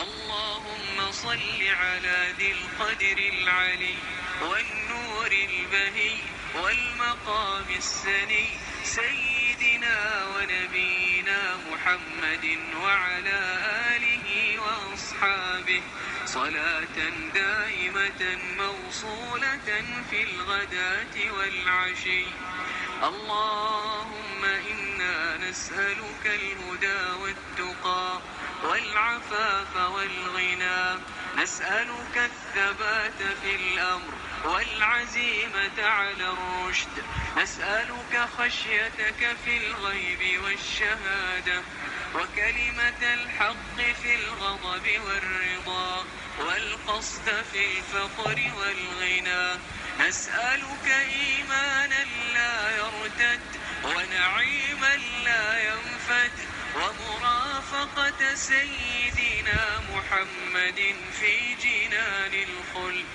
اللهم صل على ذي القدر العلي والنور البهي والمقام السني سيدنا ونبينا محمد وعلى آله وأصحابه صلاة دائمة موصولة في الغداة والعشي. اللهم إنا نسألك الهدى والتقى والعفاف والغنى، نسألك الثبات في الأمر والعزيمة على الرشد، نسألك خشيتك في الغيب والشهادة، وكلمة الحق في الغضب والرضا، والقصد في الفقر والغنى. نسألك إيمانا لا يرتد ونعيما لا ينفد ومرافقة سيدنا محمد في جنان الخلد